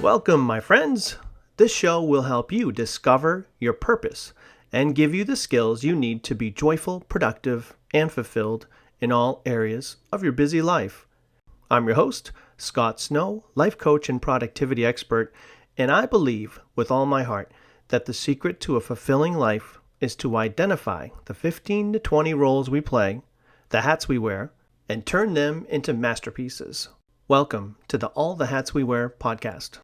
Welcome, my friends. This show will help you discover your purpose and give you the skills you need to be joyful, productive, and fulfilled in all areas of your busy life. I'm your host, Scott Snow, life coach and productivity expert, and I believe with all my heart that the secret to a fulfilling life is to identify the 15 to 20 roles we play, the hats we wear, and turn them into masterpieces. Welcome to the All the Hats We Wear podcast.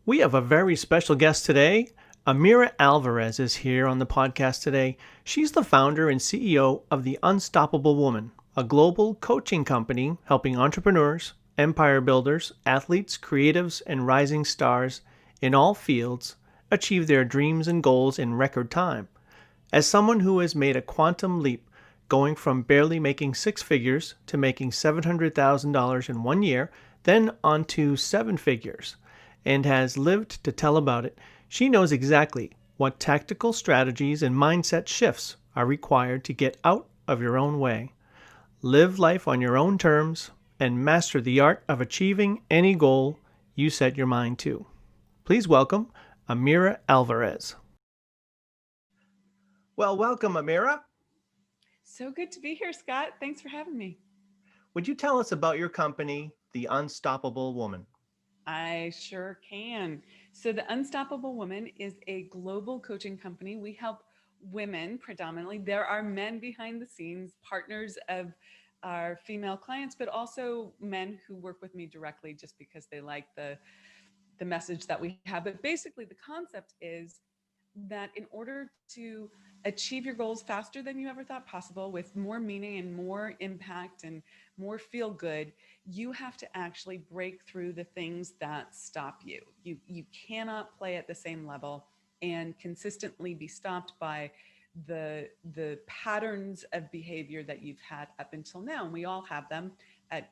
We have a very special guest today. Amira Alvarez is here on the podcast today. She's the founder and CEO of The Unstoppable Woman, a global coaching company helping entrepreneurs, empire builders, athletes, creatives, and rising stars in all fields achieve their dreams and goals in record time. As someone who has made a quantum leap, going from barely making six figures to making $700,000 in 1 year, then on to seven figures, and has lived to tell about it, she knows exactly what tactical strategies and mindset shifts are required to get out of your own way, live life on your own terms, and master the art of achieving any goal you set your mind to. Please welcome Amira Alvarez. Well, welcome, Amira. So good to be here, Scott. Thanks for having me. Would you tell us about your company, The Unstoppable Woman? I sure can. So, The Unstoppable Woman is a global coaching company. We help women predominantly. There are men behind the scenes, partners of our female clients, but also men who work with me directly just because they like the message that we have. But basically, the concept is that in order to achieve your goals faster than you ever thought possible, with more meaning and more impact and more feel good, you have to actually break through the things that stop you. You cannot play at the same level and consistently be stopped by the patterns of behavior that you've had up until now. And we all have them at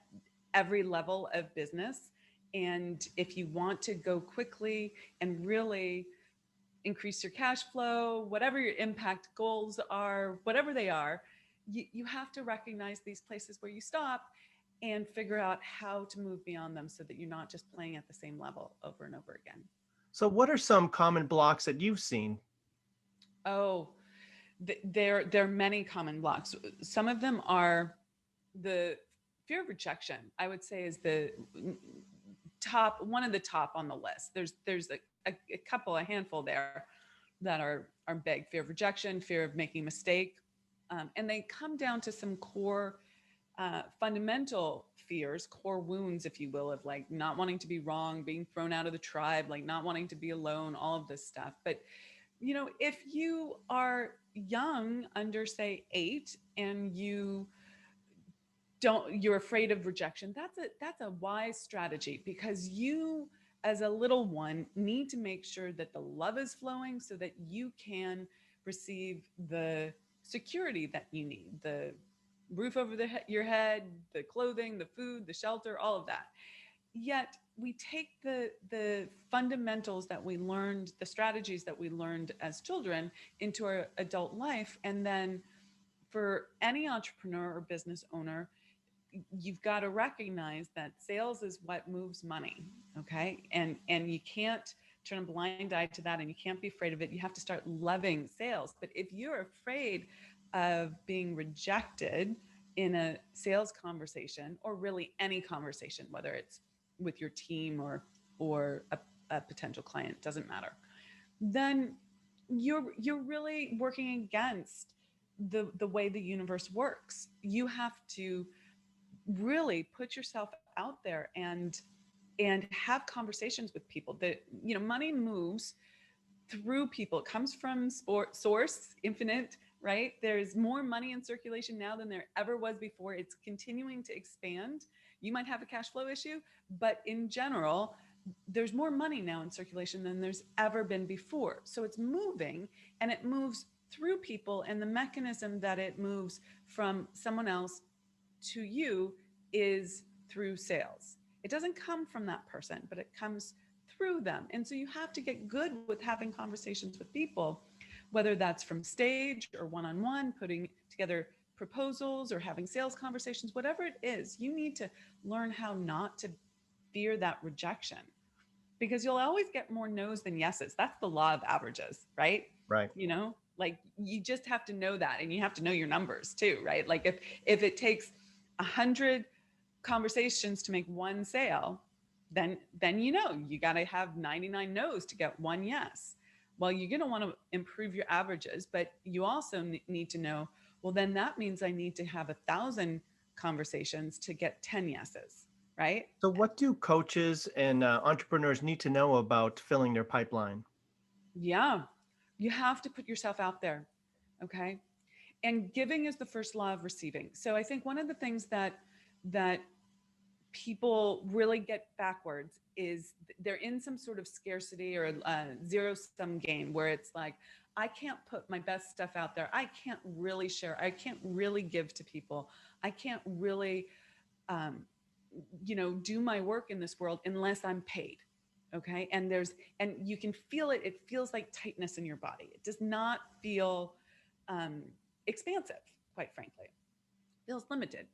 every level of business. And if you want to go quickly and really increase your cash flow, whatever your impact goals are, whatever they are, you have to recognize these places where you stop and figure out how to move beyond them so that you're not just playing at the same level over and over again. So, what are some common blocks that you've seen? Oh, there are many common blocks. Some of them are the fear of rejection. I would say is the top one of the top on the list. There's a couple, a handful there that are big: fear of rejection, fear of making a mistake, and they come down to some core fundamental fears, core wounds, if you will, of like not wanting to be wrong, being thrown out of the tribe, like not wanting to be alone, all of this stuff. But if you are young, under say 8, and you're afraid of rejection, that's a wise strategy, because you as a little one need to make sure that the love is flowing so that you can receive the security that you need, the roof over your head, the clothing, the food, the shelter, all of that. Yet we take the fundamentals that we learned, the strategies that we learned as children, into our adult life. And then for any entrepreneur or business owner, you've got to recognize that sales is what moves money. Okay. And you can't turn a blind eye to that, and you can't be afraid of it. You have to start loving sales. But if you're afraid of being rejected in a sales conversation, or really any conversation, whether it's with your team or a potential client, doesn't matter, then you're really working against the way the universe works. You have to really put yourself out there and have conversations with people. That money moves through people. It comes from source infinite, right? There's more money in circulation now than there ever was before. It's continuing to expand. You might have a cash flow issue, but in general, there's more money now in circulation than there's ever been before. So it's moving, and it moves through people, and the mechanism that it moves from someone else to you is through sales. It doesn't come from that person, but it comes through them. And so you have to get good with having conversations with people, whether that's from stage or one-on-one, putting together proposals or having sales conversations, whatever it is. You need to learn how not to fear that rejection. because you'll always get more no's than yeses. That's the law of averages, right? Right. Like you just have to know that, and you have to know your numbers too, right? Like if it takes 100 conversations to make one sale, then you got to have 99 no's to get one yes. Well, you're going to want to improve your averages, but you also need to know, well, then that means I need to have 1,000 conversations to get 10 yeses, right? So, what do coaches and entrepreneurs need to know about filling their pipeline? Yeah, you have to put yourself out there. Okay. And giving is the first law of receiving. So I think one of the things that people really get backwards is they're in some sort of scarcity or a zero sum game where it's like, I can't put my best stuff out there. I can't really share. I can't really give to people. I can't really, um, do my work in this world unless I'm paid. Okay. And you can feel it. It feels like tightness in your body. It does not feel um, expansive, quite frankly. It feels limited.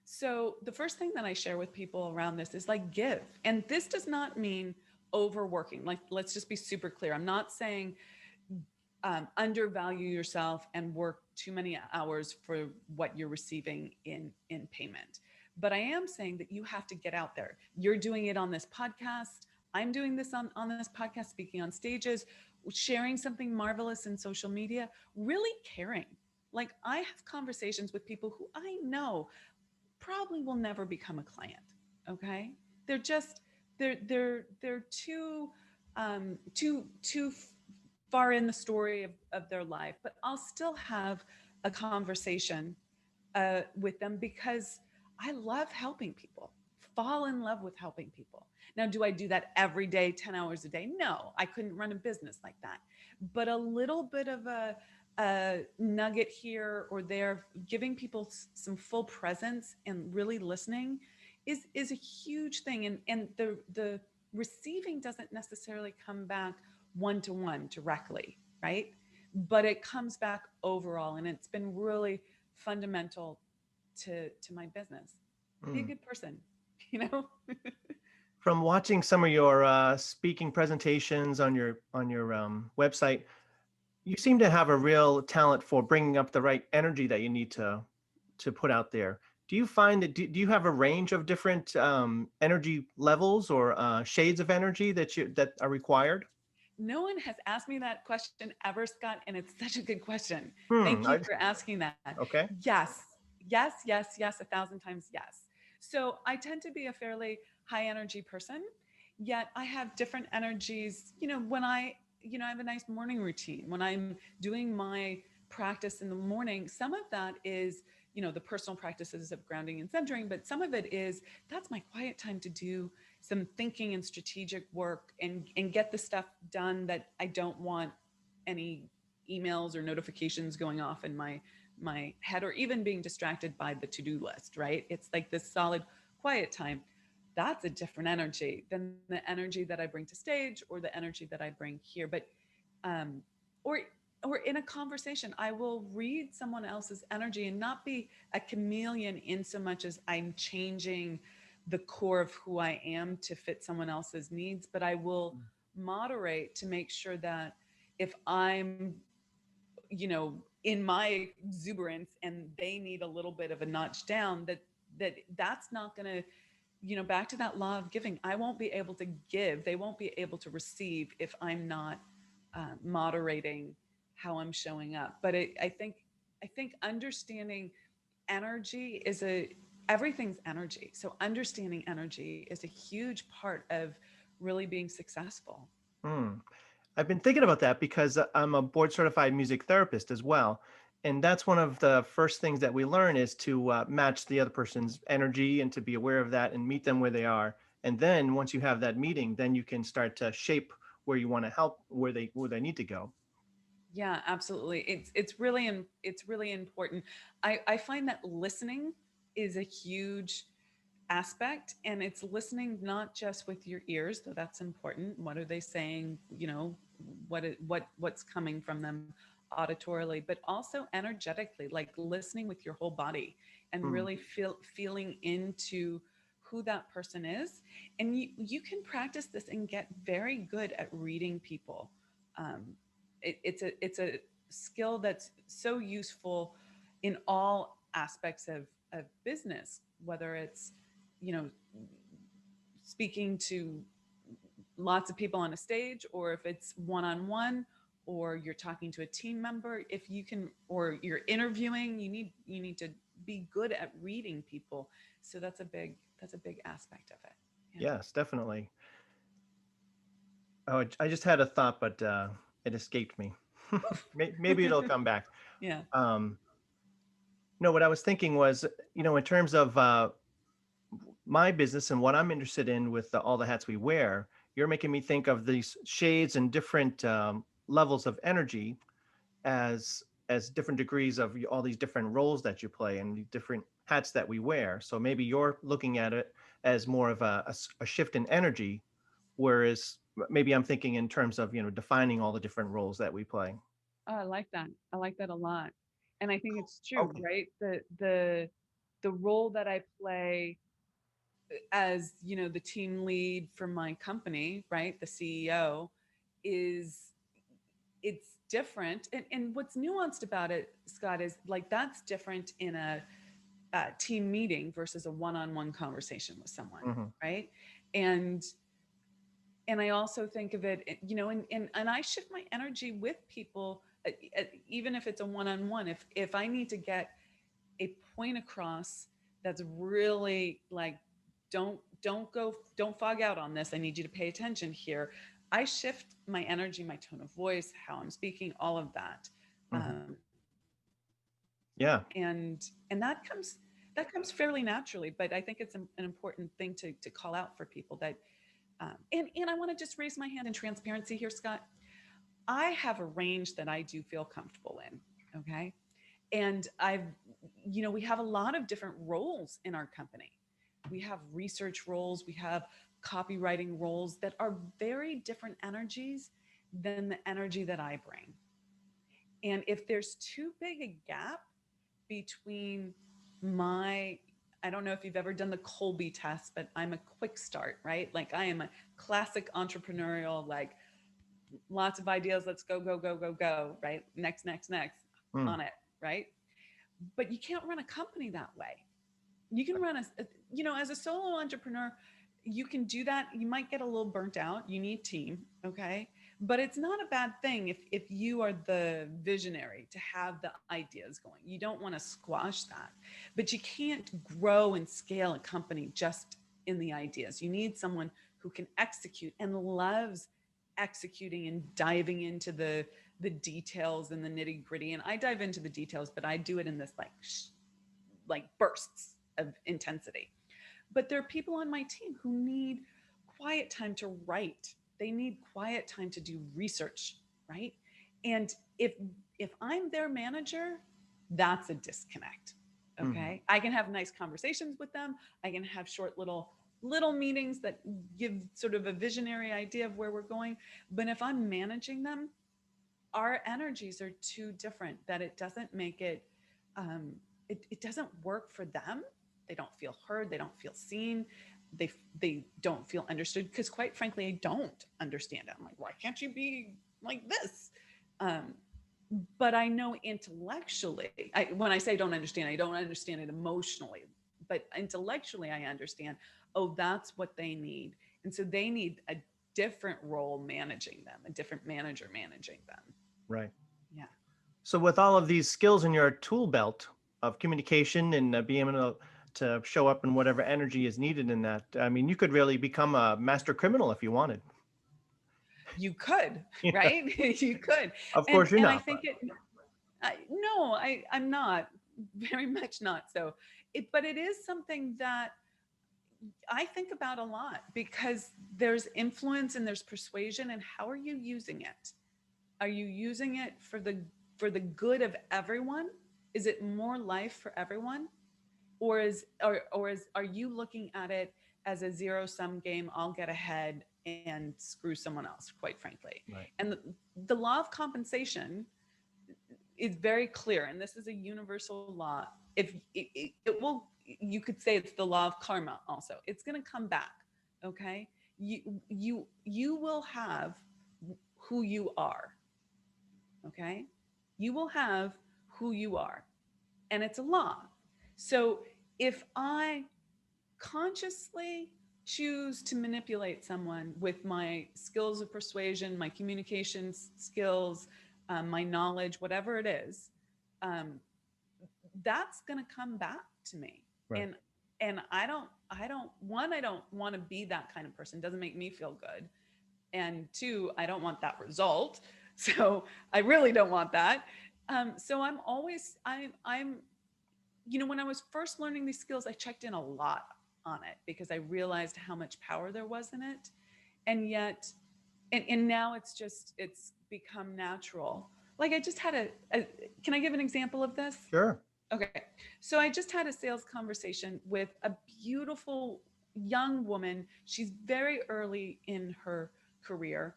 So the first thing that I share with people around this is like give. And this does not mean overworking. Like, let's just be super clear. I'm not saying undervalue yourself and work too many hours for what you're receiving in payment. But I am saying that you have to get out there. You're doing it on this podcast. I'm doing this on this podcast, speaking on stages, sharing something marvelous in social media, really caring. Like, I have conversations with people who I know probably will never become a client. Okay, they're just they're too far in the story of their life, but I'll still have a conversation with them because I love helping people, fall in love with helping people. Now, do I do that every day, 10 hours a day? No, I couldn't run a business like that. But a little bit of a nugget here or there, giving people some full presence and really listening is a huge thing. And the receiving doesn't necessarily come back one to one directly, right? But it comes back overall, and it's been really fundamental to my business. Be a Mm. good person, you know. From watching some of your speaking presentations on your website, you seem to have a real talent for bringing up the right energy that you need to put out there. Do you find that do you have a range of different energy levels or shades of energy that are required? No one has asked me that question ever, Scott, and it's such a good question. Thank Hmm. you for asking that. Okay. Yes, yes, yes, yes, 1,000 times yes. So I tend to be a fairly high energy person, yet I have different energies. When I have a nice morning routine. When I'm doing my practice in the morning, some of that is, the personal practices of grounding and centering, but some of it is that's my quiet time to do some thinking and strategic work and get the stuff done that I don't want any emails or notifications going off in my head or even being distracted by the to-do list, right? It's like this solid quiet time. That's a different energy than the energy that I bring to stage or the energy that I bring here. But um or or in a conversation, I will read someone else's energy and not be a chameleon in so much as I'm changing the core of who I am to fit someone else's needs, but I will moderate to make sure that if I'm, in my exuberance and they need a little bit of a notch down, that's not going to, back to that law of giving. I won't be able to give. They won't be able to receive if I'm not moderating how I'm showing up. But I think understanding energy is a everything's energy. So understanding energy is a huge part of really being successful. Hmm. I've been thinking about that because I'm a board certified music therapist as well. And that's one of the first things that we learn is to match the other person's energy and to be aware of that and meet them where they are. And then once you have that meeting, then you can start to shape where you want to help, where they need to go. Yeah, absolutely. It's really important. I find that listening is a huge aspect, and it's listening not just with your ears, though that's important. What are they saying? What's coming from them auditorily, but also energetically, like listening with your whole body and Hmm. really feeling into who that person is. And you can practice this and get very good at reading people. Um, it's a skill that's so useful in all aspects of business, whether it's, you know, speaking to lots of people on a stage, or if it's one on one, or you're talking to a team member. If you can, or you're interviewing, you need to be good at reading people. So that's a big aspect of it. Yeah. Yes, definitely. Oh, I just had a thought, but it escaped me. Maybe it'll come back. Yeah. Um, no, what I was thinking was, in terms of my business and what I'm interested in with all the hats we wear, you're making me think of these shades and different levels of energy as different degrees of all these different roles that you play and the different hats that we wear. So maybe you're looking at it as more of a shift in energy, whereas maybe I'm thinking in terms of defining all the different roles that we play. Oh, I like that. I like that a lot. And I think it's true, Okay. right? The role that I play as, the team lead for my company, right? The CEO, is it's different. And what's nuanced about it, Scott, is like that's different in a team meeting versus a one-on-one conversation with someone, Hmm. right? And and I also think of it, and I shift my energy with people, even if it's a one-on-one. If I need to get a point across that's really like, don't fog out on this. I need you to pay attention here. I shift my energy, my tone of voice, how I'm speaking, all of that. Hmm. Um, Yeah. and that comes fairly naturally, but I think it's an important thing to call out for people that and I want to just raise my hand in transparency here, Scott. I have a range that I do feel comfortable in. Okay. And we have a lot of different roles in our company. We have research roles, we have copywriting roles that are very different energies than the energy that I bring. And if there's too big a gap between my, I don't know if you've ever done the Colby test, but I'm a quick start, right? Like I am a classic entrepreneurial, like lots of ideas, let's go, go, go, go, go, right? Next, next, next, Mm. on it, right? But you can't run a company that way. You can run as a solo entrepreneur, you can do that. You might get a little burnt out. You need team, okay? But it's not a bad thing if you are the visionary to have the ideas going. You don't want to squash that. But you can't grow and scale a company just in the ideas. You need someone who can execute and loves executing and diving into the details and the nitty gritty. And I dive into the details, but I do it in this like bursts of intensity. But there are people on my team who need quiet time to write. They need quiet time to do research, right? And if I'm their manager, that's a disconnect. Hmm. Okay? I can have nice conversations with them. I can have short little meetings that give sort of a visionary idea of where we're going. But if I'm managing them, our energies are too different that it doesn't make it um, it doesn't work for them. They don't feel heard, they don't feel seen, they don't feel understood, because quite frankly I don't understand it. I'm like, why can't you be like this? um, but I know intellectually, when I say don't understand, I don't understand it emotionally, but intellectually I understand, oh, that's what they need. And so they need a different role managing them, a different manager managing them. Right. Yeah. So with all of these skills in your tool belt of communication and being able to show up in whatever energy is needed in that, I mean, you could really become a master criminal if you wanted. You could, Yeah. right? You could. Of and course you're and I not, think but no, I'm not, very much not. So but it is something that I think about a lot, because there's influence and there's persuasion, and how are you using it? Are you using it for the good of everyone? Is it more life for everyone? Or are you looking at it as a zero sum game? I'll get ahead and screw someone else, quite frankly. right. And the law of compensation is very clear, and this is a universal law. If it will, you could say it's the law of karma. Also, it's going to come back. Okay, you will have who you are. Okay, you will have who you are, and it's a law. So if I consciously choose to manipulate someone with my skills of persuasion, my communications skills, my knowledge, whatever it is, um, that's going to come back to me. Right. And I don't want to be that kind of person. It doesn't make me feel good. And two, I don't want that result. So I really don't want that. So I'm always, I'm when I was first learning these skills, I checked in a lot on it because I realized how much power there was in it. And yet, and now it's become natural. Like I just had can I give an example of this? Sure. Okay. So I just had a sales conversation with a beautiful young woman. She's very early in her career,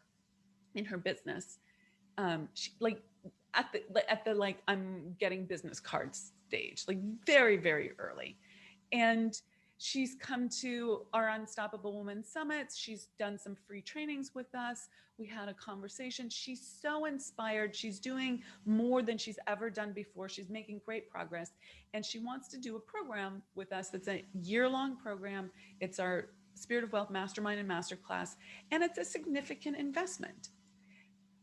in her business. She like at the like I'm getting business cards stage, like very, very early. And she's come to our Unstoppable Woman summits. She's done some free trainings with us. We had a conversation. She's so inspired. She's doing more than she's ever done before. She's making great progress. And she wants to do a program with us that's a year-long program. It's our Spirit of Wealth Mastermind and Masterclass. And it's a significant investment.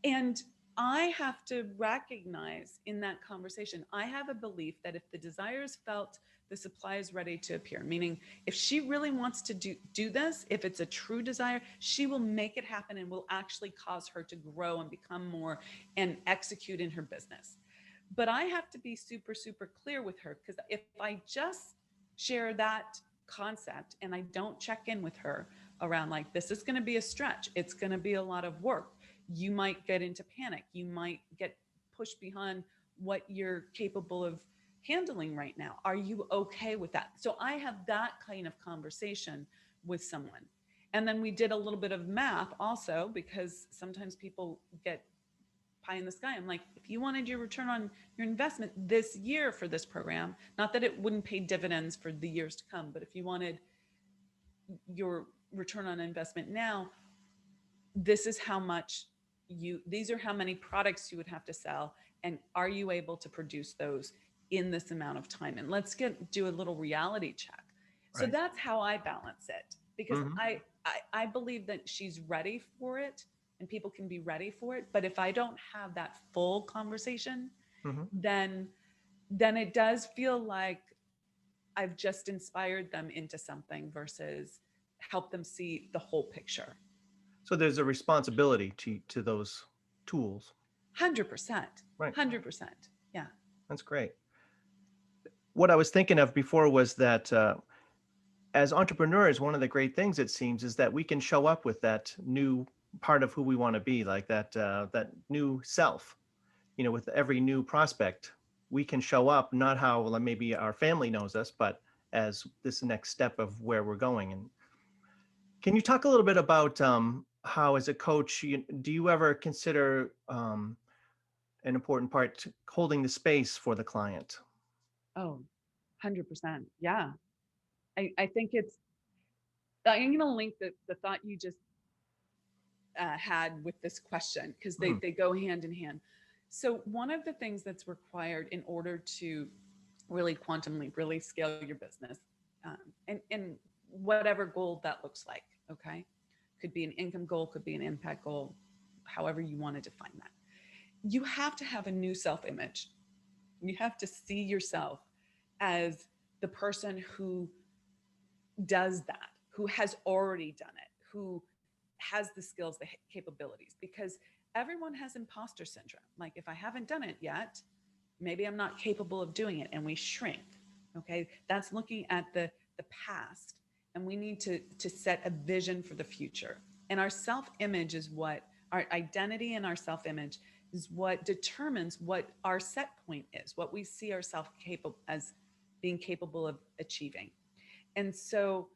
And I have to recognize in that conversation, I have a belief that if the desire is felt, the supply is ready to appear. Meaning, if she really wants to do this, if it's a true desire, she will make it happen and will actually cause her to grow and become more and execute in her business. But I have to be super, super clear with her, because if I just share that concept and I don't check in with her around, like, this is going to be a stretch, it's going to be a lot of work, you might get into panic, you might get pushed behind what you're capable of handling right now. Are you okay with that? So I have that kind of conversation with someone. And then we did a little bit of math also, because sometimes people get pie in the sky. I'm like, if you wanted your return on your investment this year for this program, not that it wouldn't pay dividends for the years to come, but if you wanted your return on investment now, this is how much these are how many products you would have to sell, and are you able to produce those in this amount of time? And let's do a little reality check. So Right. that's how I balance it, because Hmm. I believe that she's ready for it and people can be ready for it. But if I don't have that full conversation, Hmm. then it does feel like I've just inspired them into something versus help them see the whole picture. So there's a responsibility to those tools. 100%. Right. 100%. Yeah. That's great. What I was thinking of before was that as entrepreneurs, one of the great things it seems is that we can show up with that new part of who we want to be, like that new self. With every new prospect, we can show up not how maybe our family knows us, but as this next step of where we're going. And can you talk a little bit about how, as a coach, do you ever consider an important part to holding the space for the client? Oh, 100%. Yeah. I think I'm going to link the thought you just had with this question, because Hmm. they go hand in hand. So, one of the things that's required in order to really quantum leap, really scale your business, and whatever goal that looks like, okay? Could be an income goal, could be an impact goal, however you want to define that. You have to have a new self image. You have to see yourself as the person who does that, who has already done it, who has the skills, the capabilities, because everyone has imposter syndrome. Like, if I haven't done it yet, maybe I'm not capable of doing it, and we shrink. Okay, that's looking at the past, and we need to set a vision for the future. And our self-image is what our identity and our self-image is what determines what our set point is, what we see ourselves capable as being capable of achieving. And so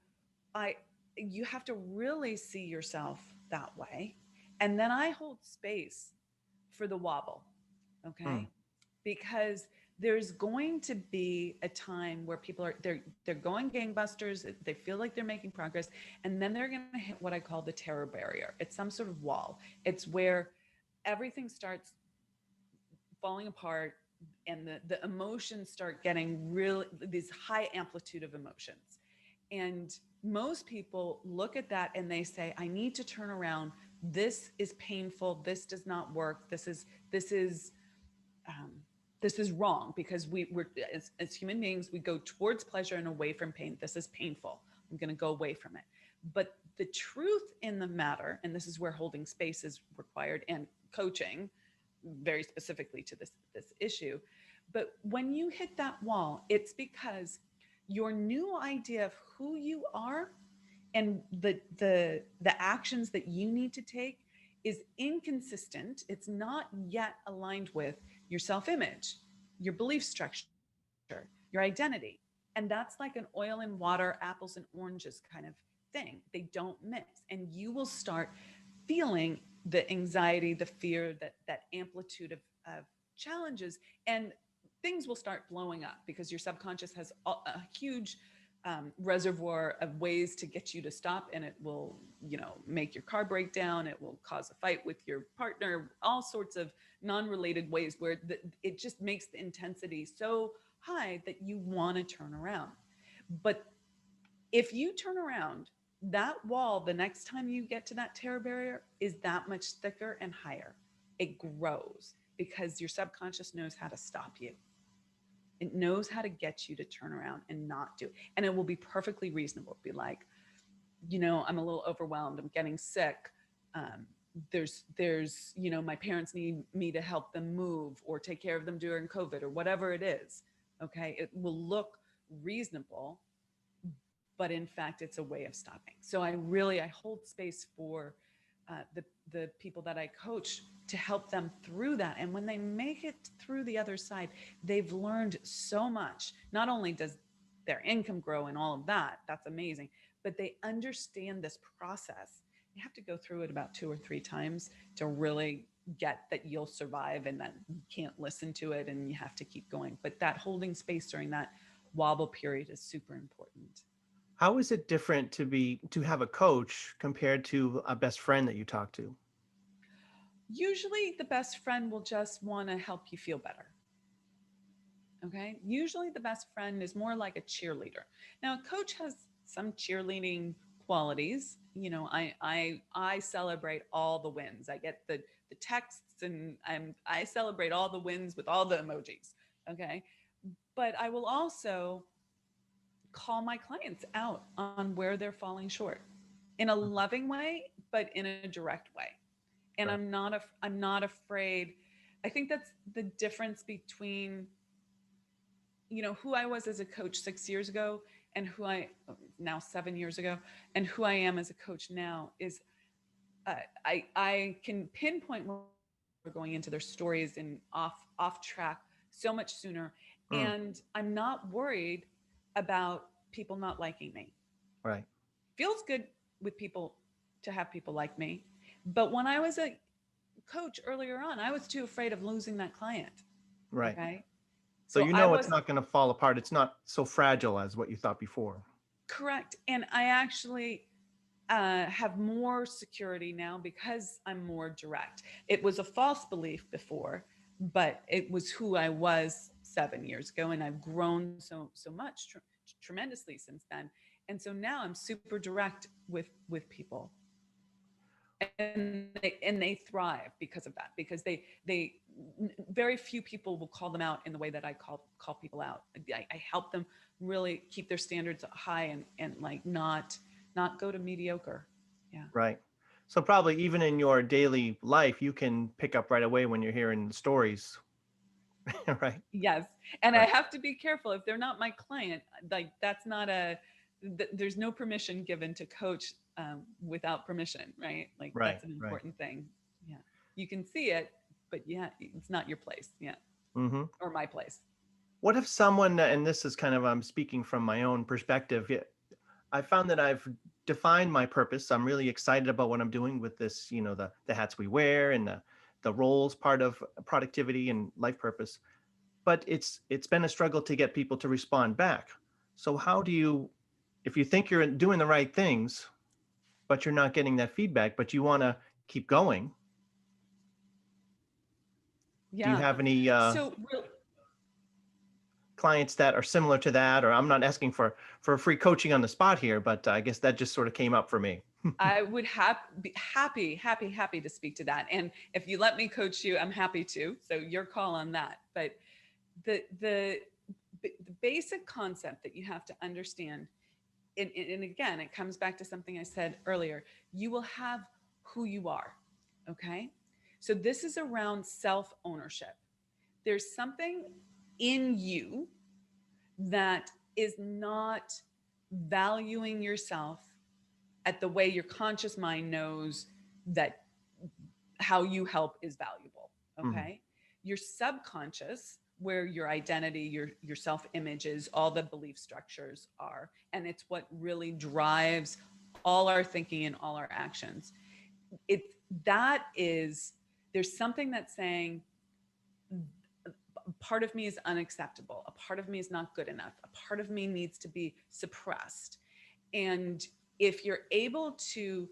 I you have to really see yourself that way. And then I hold space for the wobble. Hmm. Okay. because there's going to be a time where people are they're going gangbusters, they feel like they're making progress, and then they're going to hit what I call the terror barrier. It's some sort of wall. It's where everything starts falling apart, and the emotions start getting really these high amplitude of emotions. And most people look at that and they say, I need to turn around. This is painful. This does not work. Um, this is wrong, because we're as human beings, we go towards pleasure and away from pain. This is painful. I'm going to go away from it. But the truth in the matter, and this is where holding space is required, and coaching very specifically to this issue. But when you hit that wall, it's because your new idea of who you are and the actions that you need to take is inconsistent. It's not yet aligned with your self-image, your belief structure, your identity. And that's like an oil and water, apples and oranges kind of thing. They don't mix. And you will start feeling the anxiety, the fear, that amplitude of challenges, and things will start blowing up because your subconscious has a huge reservoir of ways to get you to stop, and it will, make your car break down. It will cause a fight with your partner, all sorts of non-related ways where it just makes the intensity so high that you want to turn around. But if you turn around, that wall, the next time you get to that terror barrier, is that much thicker and higher. It grows because your subconscious knows how to stop you. It knows how to get you to turn around and not do it. And it will be perfectly reasonable. Be like, I'm a little overwhelmed. I'm getting sick. Um, my parents need me to help them move or take care of them during COVID or whatever it is. Okay. It will look reasonable, but in fact, it's a way of stopping. So I hold space for the people that I coach to help them through that. And when they make it through the other side, they've learned so much. Not only does their income grow and all of that, that's amazing, but they understand this process. You have to go through it about 2 or 3 times to really get that you'll survive, and that you can't listen to it and you have to keep going. But that holding space during that wobble period is super important. How is it different to have a coach compared to a best friend that you talk to? Usually, the best friend will just want to help you feel better. Okay. Usually, the best friend is more like a cheerleader. Now, a coach has some cheerleading qualities. I celebrate all the wins. I get the texts, and I celebrate all the wins with all the emojis. Okay. But I will also call my clients out on where they're falling short in a loving way, but in a direct way. And Right. I'm not afraid. I think that's the difference between who I was as a coach 6 years ago and who I now 7 years ago, and who I am as a coach now is I can pinpoint where people are going into their stories and off track so much sooner, Mm, and I'm not worried about people not liking me. right. Feels good with people to have people like me, but when I was a coach earlier on, I was too afraid of losing that client. Right. Okay. So So you I know it's was not going to fall apart. It's not so fragile as what you thought before. correct. And I actually have more security now because I'm more direct. It was a false belief before, but it was who I was 7 years ago. And I've grown so much tremendously since then. And so now I'm super direct with people, and they thrive because of that, because they very few people will call them out in the way that I call people out. I help them really keep their standards high, and like not go to mediocre. Yeah. Right. So probably even in your daily life, you can pick up right away when you're hearing stories. Right. Yes. And I Right. have to be careful if they're not my client. Like that's not there's no permission given to coach without permission, right? Like Right. that's an Right. important thing. Yeah. You can see it, but yeah, it's not your place. Yeah. Hmm. Or my place. What if someone, and this is kind of, I'm speaking from my own perspective. I found that I've defined my purpose. I'm really excited about what I'm doing with this, the hats we wear and the roles part of productivity and life purpose. but it's been a struggle to get people to respond back. So how do you, if you think you're doing the right things, but you're not getting that feedback, but you want to keep going, do you Yeah. have any So clients that are similar to that? Or I'm not asking for free coaching on the spot here, but I guess that just sort of came up for me. I would be happy to speak to that. And if you let me coach you, I'm happy to. So your call on that. But the the basic concept that you have to understand, and again, it comes back to something I said earlier. You will have who you are. Okay. So this is around self ownership. There's something in you that is not valuing yourself at the way your conscious mind knows that how you help is valuable. Mhm. Okay. Your subconscious, where your identity, your self-image is, all the belief structures are, and it's what really drives all our thinking and all our actions. It that is There's something that's saying a part of me is unacceptable, a part of me is not good enough, a part of me needs to be suppressed. And if you're able to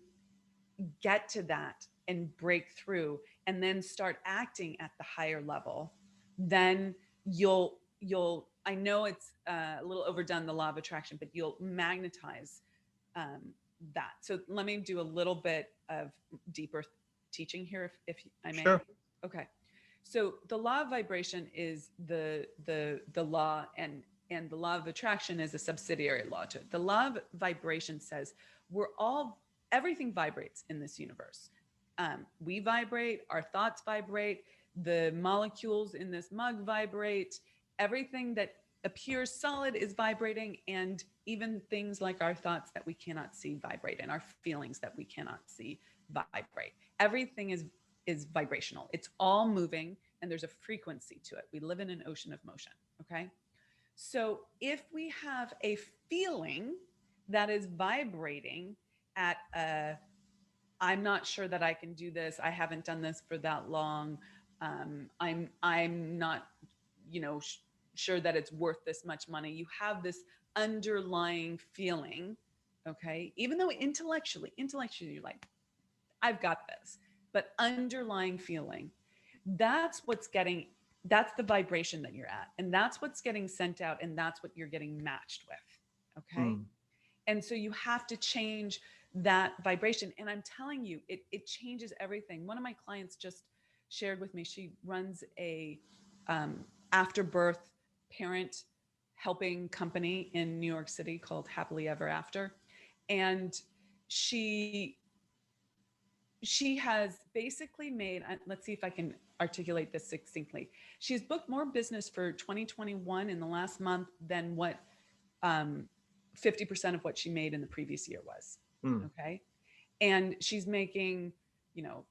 get to that and break through and then start acting at the higher level, then you'll I know it's a little overdone, the law of attraction, but you'll magnetize um, that. So let me do a little bit of deeper teaching here, if I may. Sure. Okay. So the law of vibration is the law, and the law of attraction is a subsidiary law to it. The law of vibration says we're all everything vibrates in this universe. We vibrate, our thoughts vibrate, the molecules in this mug vibrate, everything that appears solid is vibrating, and even things like our thoughts that we cannot see vibrate, and our feelings that we cannot see vibrate. Everything is vibrational. It's all moving, and there's a frequency to it. We live in an ocean of motion. Okay. So if we have a feeling that is vibrating at a, I'm not sure that I can do this. I haven't done this for that long. I'm not, you know, sure that it's worth this much money. You have this underlying feeling, okay? Even though intellectually, you're like, I've got this, but underlying feeling, that's what's getting, that's the vibration that you're at, and that's what's getting sent out, and that's what you're getting matched with, okay? Mm. And so you have to change that vibration. And I'm telling you, it changes everything. One of my clients just shared with me, she runs a after birth parent helping company in New York City called Happily Ever After. And she she has basically made, let's see if I can articulate this succinctly. She's booked more business for 2021 in the last month than what um, 50% of what she made in the previous year was. Mm. Okay. And she's making, you know,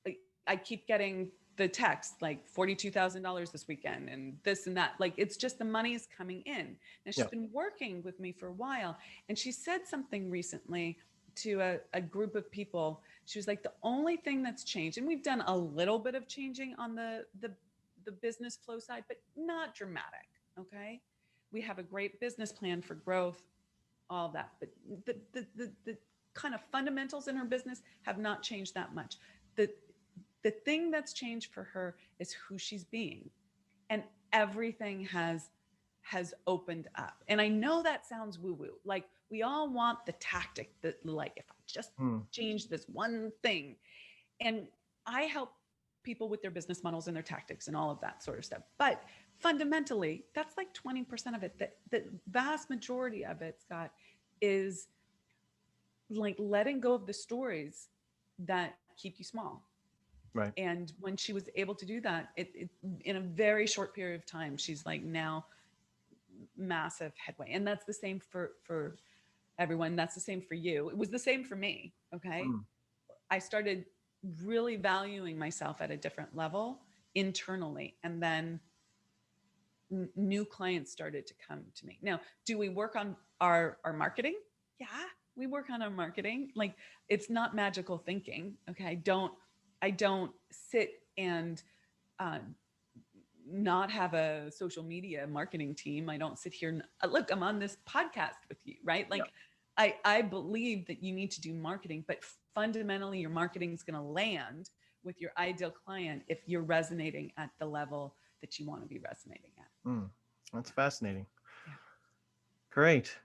like, I keep getting the text like $42,000 this weekend and this and that. Like, it's just the money is coming in. Now, she's Yeah. been working with me for a while. And she said something recently to a group of people. She was like, the only thing that's changed, and we've done a little bit of changing on the business flow side, but not dramatic. Okay. We have a great business plan for growth, all of that. But the kind of fundamentals in her business have not changed that much. The the thing that's changed for her is who she's being. And everything has opened up. And I know that sounds woo-woo. Like, we all want the tactic that, like, if I just Mm. change this one thing. And I help people with their business models and their tactics and all of that sort of stuff. But fundamentally, that's like 20% of it. The vast majority of it, Scott, is like letting go of the stories that keep you small. Right. And when she was able to do that, it in a very short period of time, she's like now massive headway. And that's the same for everyone. That's the same for you. It was the same for me. Okay. Mm. I started really valuing myself at a different level internally. And then new clients started to come to me. Now, do we work on our marketing? Yeah, we work on our marketing. Like, it's not magical thinking. Okay. I don't sit and uh, not have a social media marketing team. I don't sit here and look, I'm on this podcast with you, right? Yeah. Like I believe that you need to do marketing, but fundamentally your marketing is going to land with your ideal client if you're resonating at the level that you want to be resonating at. That's fascinating. Yeah. Great.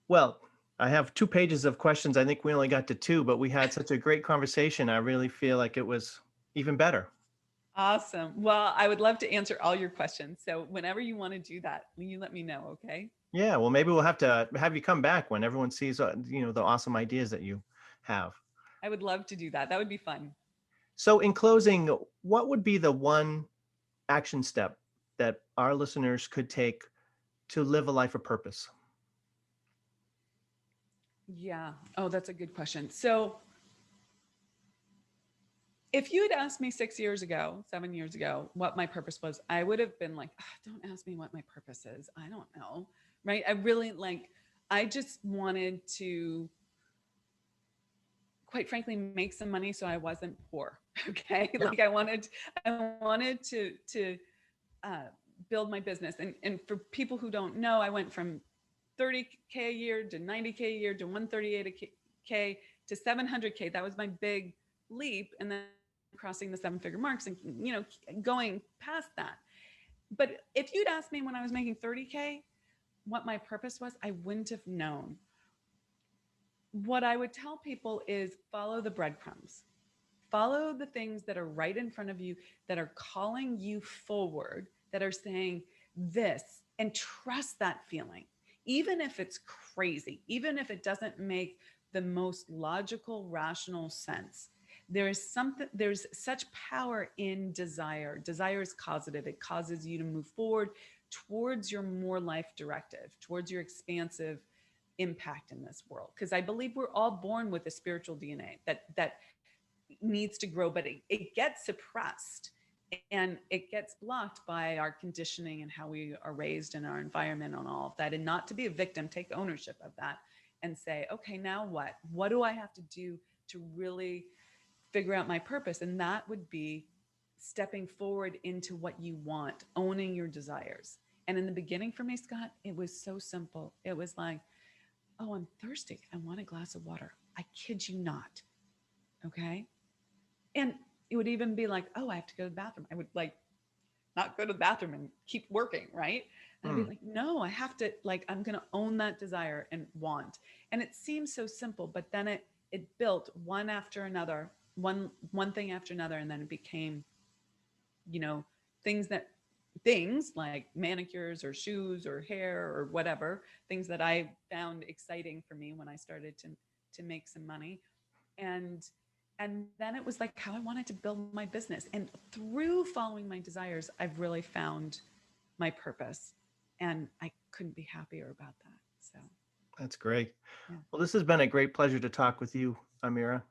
Well, I have 2 pages of questions. I think we only got to 2, but we had such a great conversation. I really feel like it was even better. Awesome. Well, I would love to answer all your questions. So whenever you want to do that, you let me know, okay? Yeah, well, maybe we'll have to have you come back when everyone sees, the awesome ideas that you have. I would love to do that. That would be fun. So, in closing, what would be the one action step that our listeners could take to live a life of purpose? Yeah. Oh, that's a good question. So if you had asked me 6 years ago, 7 years ago, what my purpose was, I would have been like, don't ask me what my purpose is. I don't know. Right. I really I just wanted to, quite frankly, make some money so I wasn't poor. Okay. Yeah. I wanted to uh, build my business. And for people who don't know, I went from 30K a year to 90K a year to 138K to 700K. That was my big leap. And then crossing the 7-figure marks and, going past that. But if you'd asked me when I was making 30K what my purpose was, I wouldn't have known. What I would tell people is follow the breadcrumbs. Follow the things that are right in front of you, that are calling you forward, that are saying this, and trust that feeling. Even if it's crazy, even if it doesn't make the most logical, rational sense, there's such power in desire. Desire is causative. It causes you to move forward towards your more life directive, towards your expansive impact in this world. Because I believe we're all born with a spiritual DNA that needs to grow, but it gets suppressed and it gets blocked by our conditioning and how we are raised in our environment and all of that. And not to be a victim, take ownership of that and say, okay, now what? What do I have to do to really figure out my purpose? And that would be stepping forward into what you want, owning your desires. And in the beginning for me, Scott, it was so simple. It was like, oh, I'm thirsty. I want a glass of water. I kid you not. Okay. And it would even be like, oh, I have to go to the bathroom. I would not go to the bathroom and keep working, right? And I'd be Mm. like, no, I have to, I'm going to own that desire and want. And it seems so simple, but then it built one after another, one thing after another. And then it became, you know, things that, things like manicures or shoes or hair or whatever, things that I found exciting for me when I started to make some money. And then it was like how I wanted to build my business. And through following my desires, I've really found my purpose. And I couldn't be happier about that. So, That's great. yeah. Well, this has been a great pleasure to talk with you, Amira.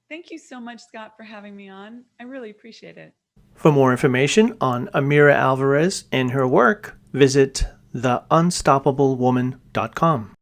Thank you so much, Scott, for having me on. I really appreciate it. For more information on Amira Alvarez and her work, visit theunstoppablewoman.com.